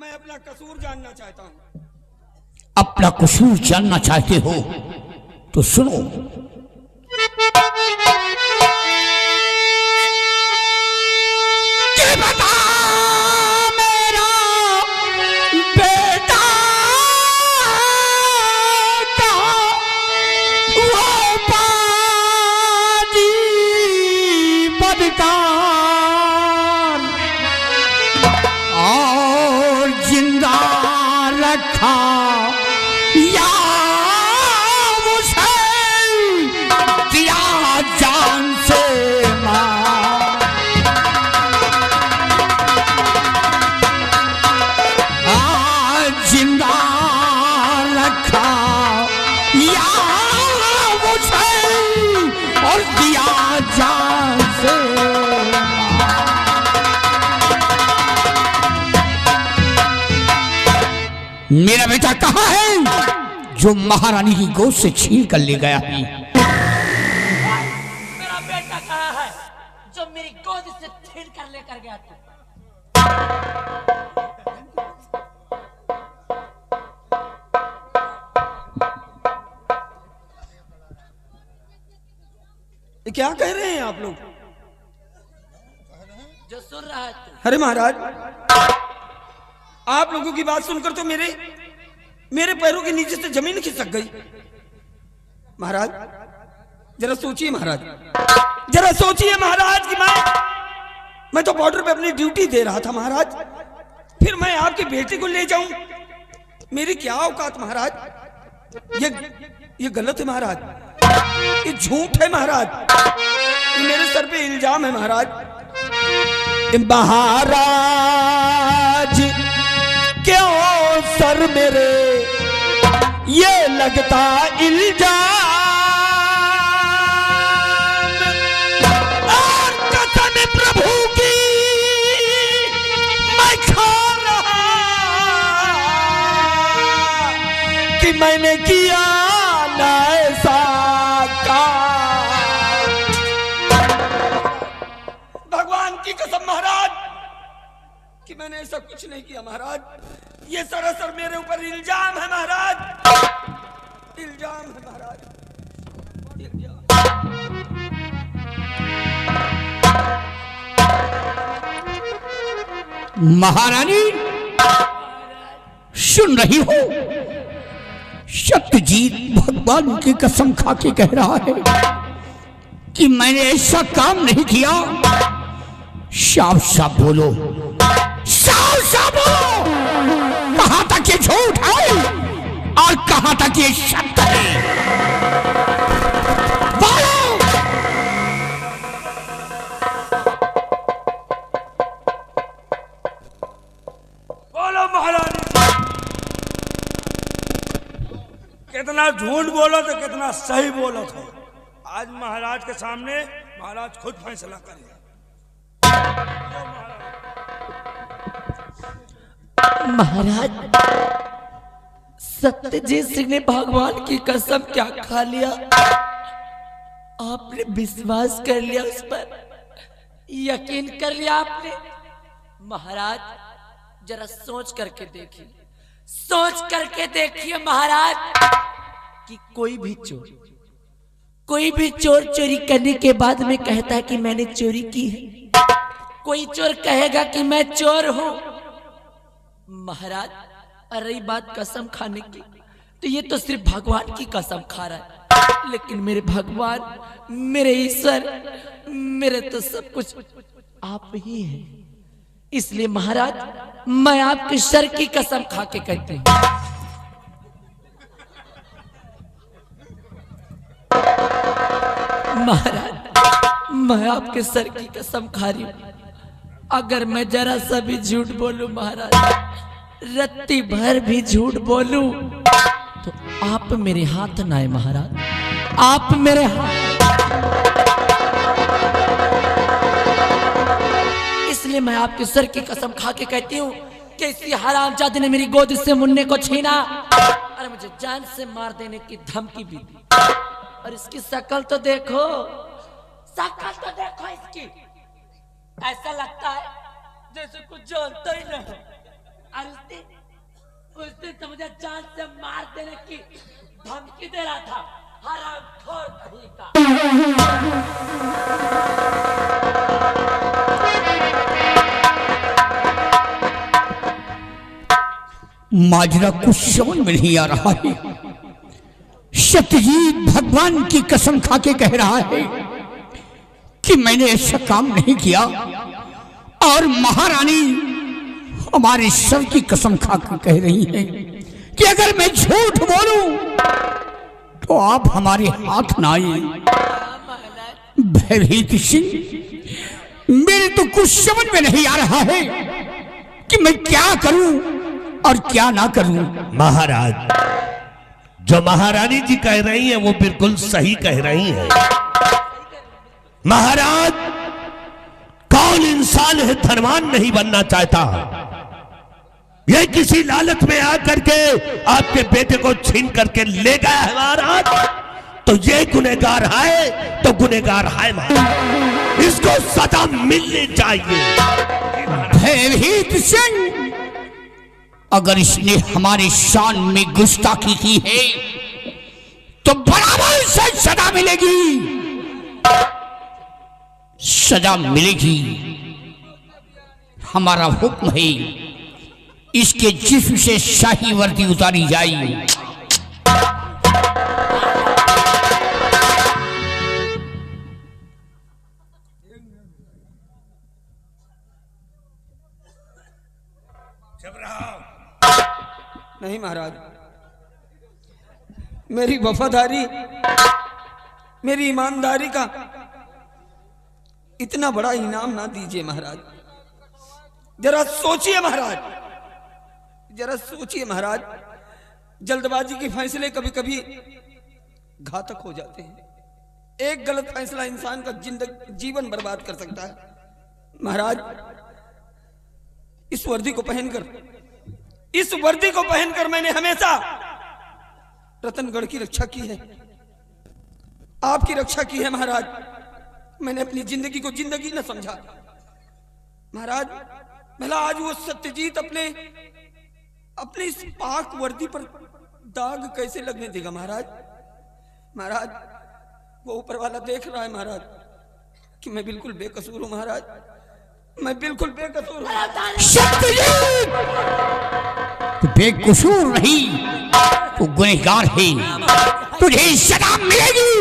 मैं अपना कसूर जानना चाहता हूँ। अपना कसूर जानना चाहते हो तो सुनो। ये बता मेरा बेटा वो पाजी बदकार और जिंदा रखा या मुझे दिया जान से मार। जिंदा रखा या मुझे और दिया जान से मार। मेरा बेटा कहाँ है जो महारानी की गोद से छीन कर ले गया है? मेरा बेटा कहाँ है जो मेरी गोद से छीन कर लेकर गया तू? ये क्या कह रहे हैं आप लोग? जो सुन रहा है तू। अरे महाराज, आप लोगों की बात सुनकर तो मेरे पैरों के नीचे से जमीन खिसक गई। महाराज जरा सोचिए, महाराज जरा सोचिए महाराज कि मैं तो बॉर्डर पे अपनी ड्यूटी दे रहा था महाराज, फिर मैं आपके बेटे को ले जाऊं? मेरी क्या औकात महाराज? ये गलत है महाराज, ये झूठ है महाराज, ये मेरे सर पे इल्जाम है महाराज। महाराज क्यों सर मेरे ये लगता इल्जाम, और कसम प्रभु की मैं खा रहा कि मैंने किया ना ऐसा काम। भगवान की कसम महाराज कि मैंने ऐसा कुछ नहीं किया महाराज, ये सरासर मेरे ऊपर इल्जाम है महाराज, इल्जाम है महाराज, इल्जाम। महारानी सुन रही हो? सत्यजीत भगवान की कसम खा के कह रहा है कि मैंने ऐसा काम नहीं किया। साफ साफ बोलो, साफ साफ बोलो, कहां तक ये झूठ है और कहां तक ये सत्य है? बोलो। बोलो महारानी, कितना झूठ बोलो तो कितना सही बोलो तो आज महाराज के सामने महाराज खुद फैसला करेंगे। महाराज सत्यजीत सिंह ने भगवान की कसम क्या खा लिया, आपने विश्वास कर लिया, उस पर यकीन कर लिया आपने। महाराज जरा सोच करके देखिए, सोच करके देखिए महाराज कि कोई भी चोर चोरी करने के बाद में कहता है कि मैंने चोरी की है, कोई चोर कहेगा कि मैं चोर हूं। महाराज रही बात कसम खाने की, तो ये तो सिर्फ भगवान की कसम खा रहा है, लेकिन मेरे भगवान, मेरे ईश्वर, मेरे तो सब कुछ आप ही हैं। इसलिए महाराज मैं आपके सर की कसम खा के कहती हूं, महाराज मैं आपके सर की कसम खा रही हूं, अगर मैं जरा सा भी झूठ बोलूं महाराज, रत्ती भर भी झूठ बोलूं, तो आप मेरे हाथ ना आए महाराज, आप मेरे हाथ। इसलिए मैं आपके सर की कसम खा के कहती हूँ कि इसी हरामजादे ने मेरी गोद से मुन्ने को छीना और मुझे जान से मार देने की धमकी भी दी। और इसकी शक्ल तो देखो, शक्ल तो देखो इसकी, ऐसा लगता है जैसे कुछ जानता ही नहीं। और मुझे जान से मार देने की धमकी दे रहा था, हरामखोर कहीं का। माजरा कुछ समझ में नहीं आ रहा है। सत्यजीत भगवान की कसम खा के कह रहा है कि मैंने ऐसा काम नहीं किया, और महारानी हमारे सर की कसम खा के कह रही है कि अगर मैं झूठ बोलूं तो आप हमारे हाथ ना आए। भयभीत सिंह, मेरे तो कुछ समझ में नहीं आ रहा है कि मैं क्या करूं और क्या ना करूं। महाराज, जो महारानी जी कह रही हैं वो बिल्कुल सही कह रही हैं। महाराज, कौन इंसान है धनवान नहीं बनना चाहता? ये किसी लालच में आकर के आपके बेटे को छीन करके ले गया है महाराज, तो ये गुनहगार है तो गुनहगार है महाराज, इसको सजा मिलनी चाहिए। भयभीत सिंह, अगर इसने हमारे शान में गुस्ताखी की है तो बराबर से सजा मिलेगी, सजा मिलेगी। हमारा हुक्म है, इसके जिस्म से शाही वर्दी उतारी जाए। नहीं महाराज, मेरी वफादारी, मेरी ईमानदारी का इतना बड़ा इनाम ना दीजिए महाराज। जरा सोचिए महाराज, जरा सोचिए महाराज। जल्दबाजी के फैसले कभी कभी घातक हो जाते हैं। एक गलत फैसला इंसान का जीवन बर्बाद कर सकता है। महाराज, इस वर्दी को पहनकर मैंने हमेशा रतनगढ़ की रक्षा की है, आपकी रक्षा की है महाराज। मैंने अपनी जिंदगी को जिंदगी न समझा महाराज। भला आज वो सत्यजीत अपने इस पाक वर्दी पर दाग कैसे लगने देगा महाराज? महाराज, वो ऊपर वाला देख रहा है महाराज कि मैं बिल्कुल बेकसूर हूं महाराज, मैं बिल्कुल बेकसूर हूं। सत्यजीत, तू बेकसूर नहीं, तू गुनहगार है, तुझे सजा मिलेगी।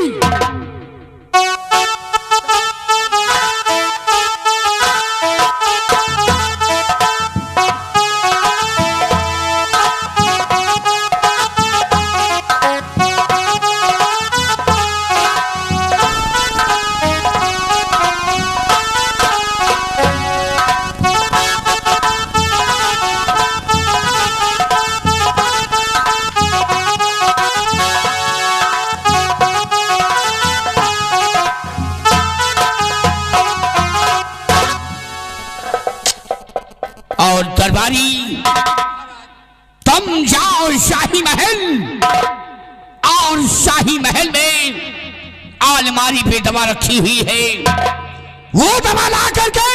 और दरबारी, तुम जाओ शाही महल, और शाही महल में अलमारी पे दवा रखी हुई है, वो दवा ला करके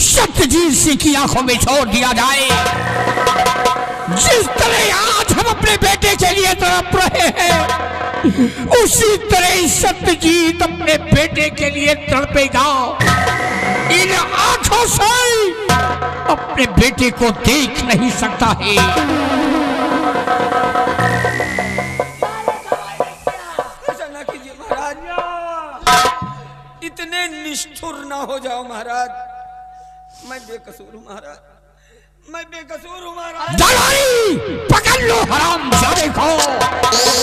सत्यजीत सिंह की आंखों में छोड़ दिया जाए। जिस तरह आज हम अपने बेटे के लिए तड़प रहे हैं, उसी तरह सत्यजीत अपने बेटे के लिए तड़पेगा। इन आंखों से अपने बेटे को देख नहीं सकता है। ऐसा ना कीजिए महाराज, इतने निष्ठुर ना हो जाओ महाराज। मैं बेकसूर हूँ महाराज, मैं बेकसूर हूँ महाराज। दलाली, पकड़ लो हरामजादे को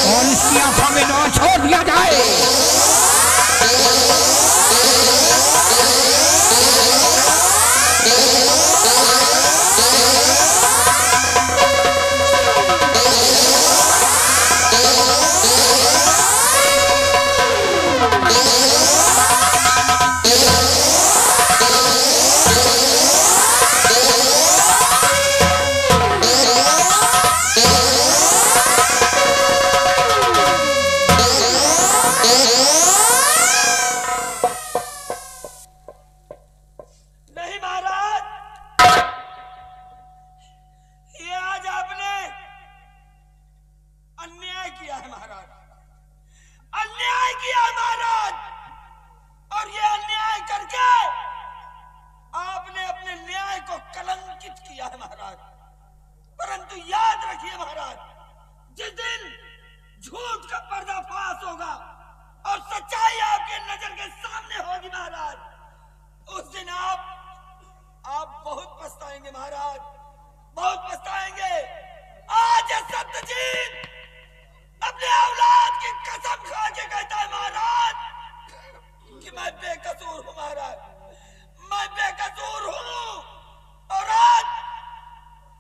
और इसकी आंखों में दवा छोड़ दिया जाए। महाराज, परंतु याद रखिए महाराज, जिस दिन झूठ का पर्दाफाश होगा और सच्चाई आपके नजर के सामने होगी महाराज, उस दिन आप बहुत पछताएंगे महाराज, बहुत पछताएंगे। आज सत्यजीत अपने औलाद की कसम खा के कहता है महाराज कि मैं बेकसूर हूं महाराज, मैं बेकसूर हूं। और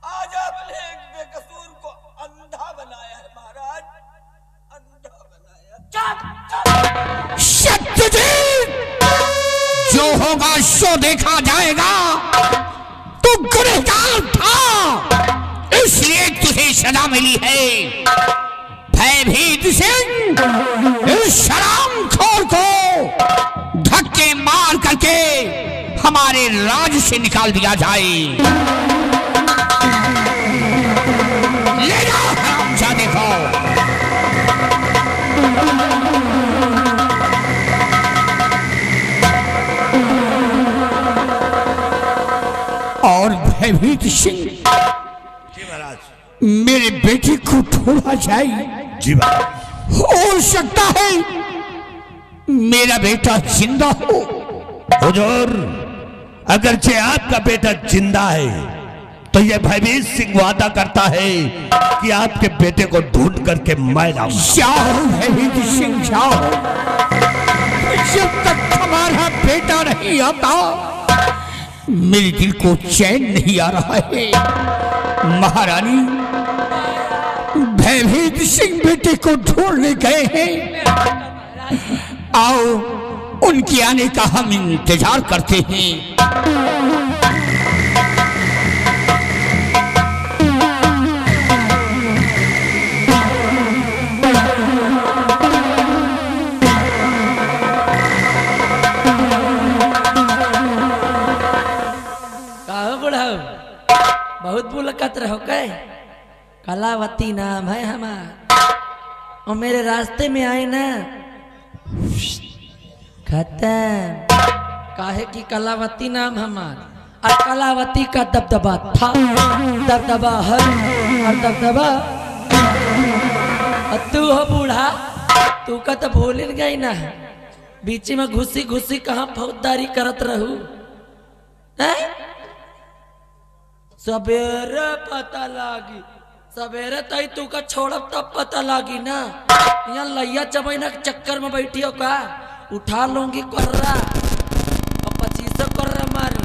आज आपने एक बेकसूर को अंधा बनाया है महाराज, अंधा बनाया। सत्यजीत, जो होगा सो देखा जाएगा। तू गुनहगार था, इसलिए तुझे सजा मिली है। भयभीत सिंह, इस शराबखोर को धक्के मार करके हमारे राज से निकाल दिया जाए। ले जाओ हरामजादे को। और भयभीत सिंह, जी महाराज, मेरे बेटे को छोड़ा जाए। जी महाराज। हो सकता है मेरा बेटा जिंदा हो। हुजूर, अगरचे आपका बेटा जिंदा है तो यह भयभीत सिंह वादा करता है कि आपके बेटे को ढूंढ करके मैं लाऊंगा। जाओ भयभीत सिंह, जाओ। जब तक हमारा बेटा नहीं आता मेरे दिल को चैन नहीं आ रहा है। महारानी, भयभीत सिंह बेटे को ढूंढने गए हैं। आओ, उनके आने का हम इंतजार करते हैं। कहो बुढ़ाओ, बहुत बुलकत रहो कै? कलावती नाम है हमारा, और मेरे रास्ते में आए ना खत्म। काहे की कलावती नाम हमारा, और कलावती का दबदबा था, दबदबा है और दबदबा। और तू हो बूढ़ा, तू का तो भूल गई ना, बीच में घुसी घुसी कहाँ फौजदारी करत रहू। सवेरे पता लागी, सवेरे तई तू का छोड़ब तब पता लागी ना। यहाँ लैया चबैना के चक्कर में बैठी हो का, उठा लूंगी कोर्रा और 25 कोर्रा मारू।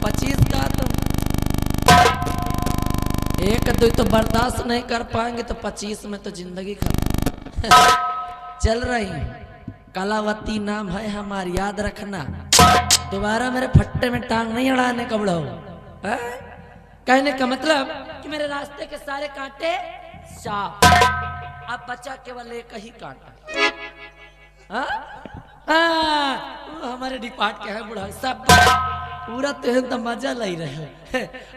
25 का तुम एक दो तो बर्दाश्त नहीं कर पाएंगे, तो 25 में तो जिंदगी खत्म। चल रही कलावती नाम है हमारी, याद रखना। दोबारा मेरे फट्टे में टांग नहीं अड़ाने कबड़ो। कहने का मतलब कि मेरे रास्ते के सारे कांटे साफ, अब बचा केवल एक ही कांटा। हमारे डिपार्ट के है बुढ़ा, सब पूरा तो मजा ले रहे हो।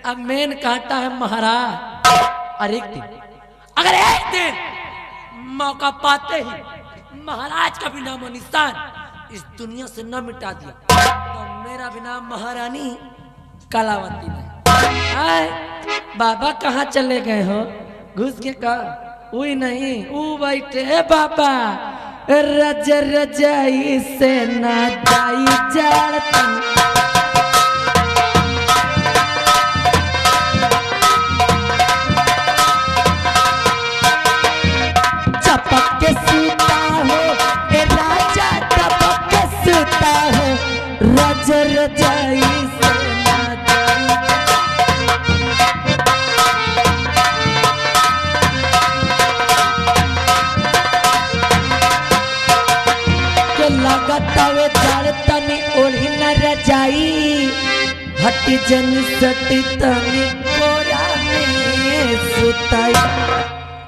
अब मेन कांटा है महाराज। और एक दिन, अगर एक दिन मौका पाते ही महाराज का भी नामो निशान इस दुनिया से न मिटा दिया, तो मेरा भी नाम महारानी कलावती नहीं। आए बाबा कहाँ चले गए हो? घुस के कहा उई नहीं, ऊ बैठे बाबा रज रजाई से ना जाई जाड़तन। चपक के सूता हो ए राजा, चपक के सूता हो, रज रजाई से ना जाई। लगातावे जाड़तनी ओढ़ी न रजाई, हटी जन सटी तनी कोरा में सुताई।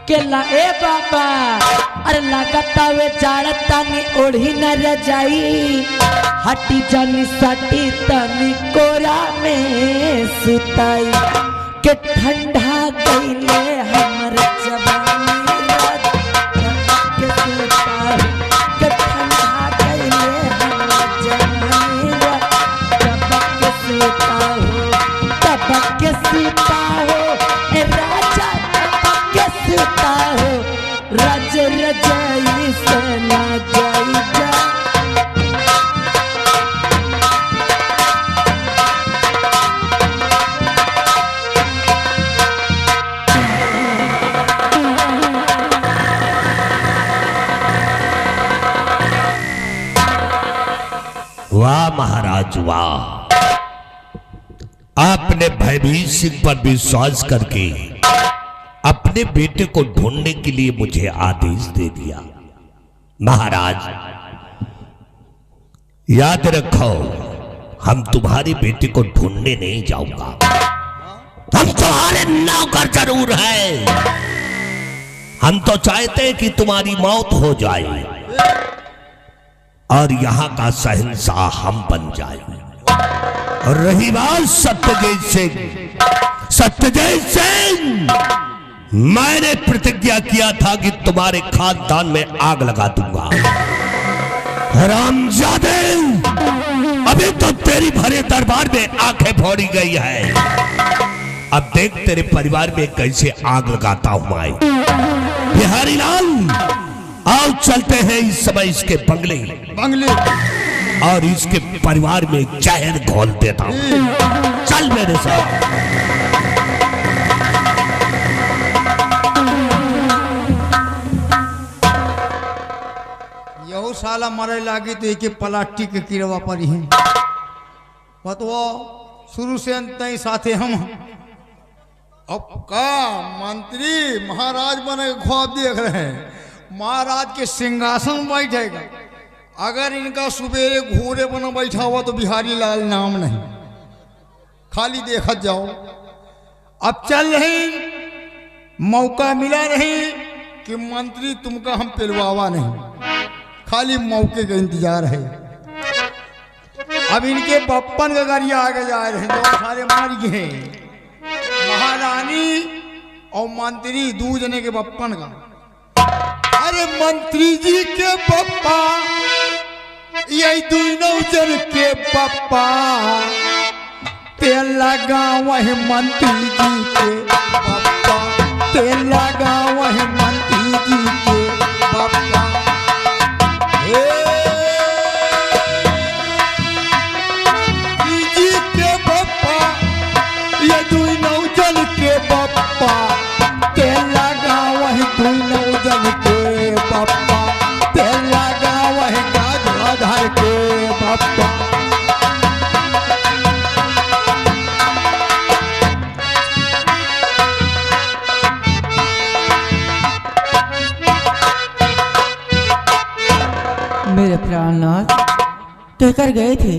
केला ए बाबा, अरे लगातावे जाड़तनी ओढ़ी न रजाई, हटी जन सटी तनी कोरा में सुताई। के ठंडा गईले हमर जवानी, के सुताई के ठंडा गईले हमर जवानी। तबक के सीता हो, तबक के सीता वाह महाराज वाह, आपने भयभीत सिंह पर विश्वास करके अपने बेटे को ढूंढने के लिए मुझे आदेश दे दिया। महाराज याद रखो, हम तुम्हारे बेटे को ढूंढने नहीं जाऊंगा, हम तुम्हारे नौकर जरूर हैं। हम तो चाहते हैं कि तुम्हारी मौत हो जाए और यहां का शहंशाह हम बन जाए। और रही बात सत्यजीत सिंह, मैंने प्रतिज्ञा किया था कि तुम्हारे खानदान में आग लगा दूंगा। हरामजादे, अभी तो तेरी भरे दरबार में आंखें फोड़ी गई है, अब देख तेरे परिवार में कैसे आग लगाता हूं मैं। बिहारी लाल, आओ चलते हैं इस समय इसके बंगले और इसके परिवार में जहर घोल देता हूं। चल मेरे साथ। यहू साला मरे लागी तो एक पलाटी के किरवा पर ही बतवा, शुरू से अंत तक साथे हम। अब का मंत्री महाराज बने ख्वाब देख रहे हैं, महाराज के सिंहासन बैठेगा। अगर इनका सुबेरे घोड़े बना बैठा हुआ तो बिहारी लाल नाम नहीं, खाली देखत जाओ। अब चल रही, मौका मिला नहीं कि मंत्री तुमका हम पिलवावा नहीं, खाली मौके का इंतजार है। अब इनके बप्पन का गाड़िया आगे जा रहे हैं, दो सारे मार गए। महारानी और मंत्री दो जने के बप्पन का। अरे मंत्री जी के बप्पा, यही दोनों जन के बप्पा, तेल लगा वही मंत्री जी के बप्पा, तेल लगा वही मंत्री जी के बप्पा। जी के बप्पा, ये दोनों जन के बप्पा, तेल लगा वही दोनों जन के बप्पा, तेल लगा वही गाजर के बप्पा। मेरे प्राणनाथ कहकर गए थे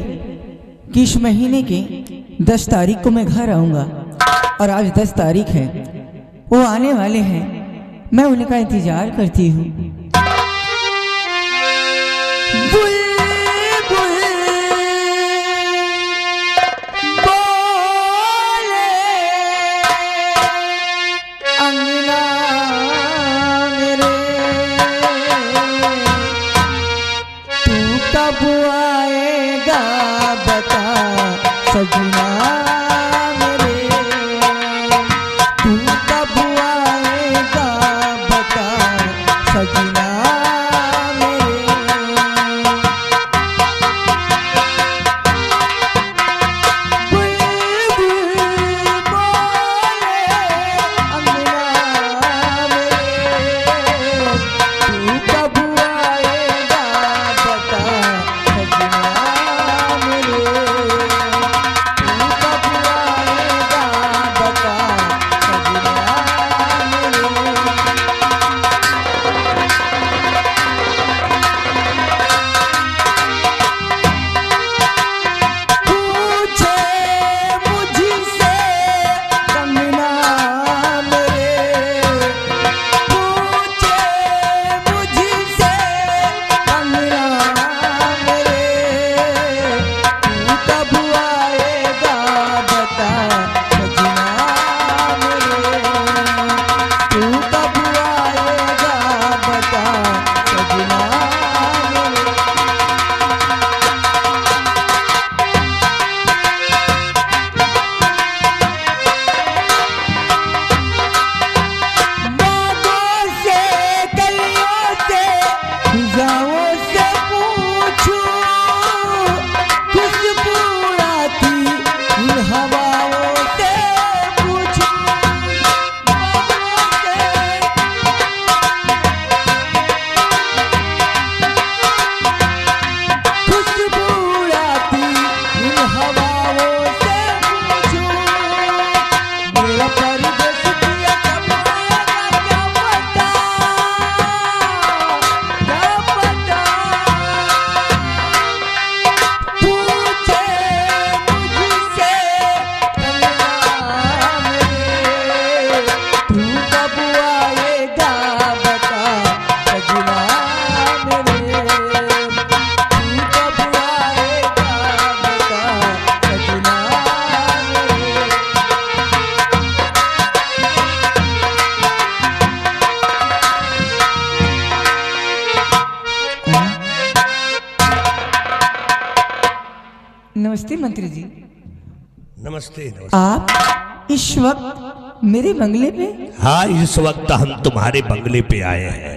कि इस महीने की 10 तारीख को मैं घर आऊंगा, और आज 10 तारीख है, वो आने वाले हैं, मैं उनका इंतजार करती हूँ। सजना मेरे, तू कब आएगा बता सजना। नमस्ते मंत्री जी। नमस्ते नमस्ते। आप इस वक्त मेरे बंगले पे? हाँ, इस वक्त हम तुम्हारे बंगले पे आए हैं।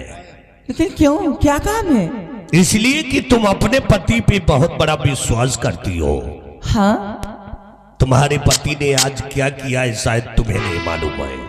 लेकिन क्यों, क्या काम है? इसलिए कि तुम अपने पति पे बहुत बड़ा विश्वास करती हो। हाँ, तुम्हारे पति ने आज क्या किया है शायद तुम्हें नहीं मालूम है।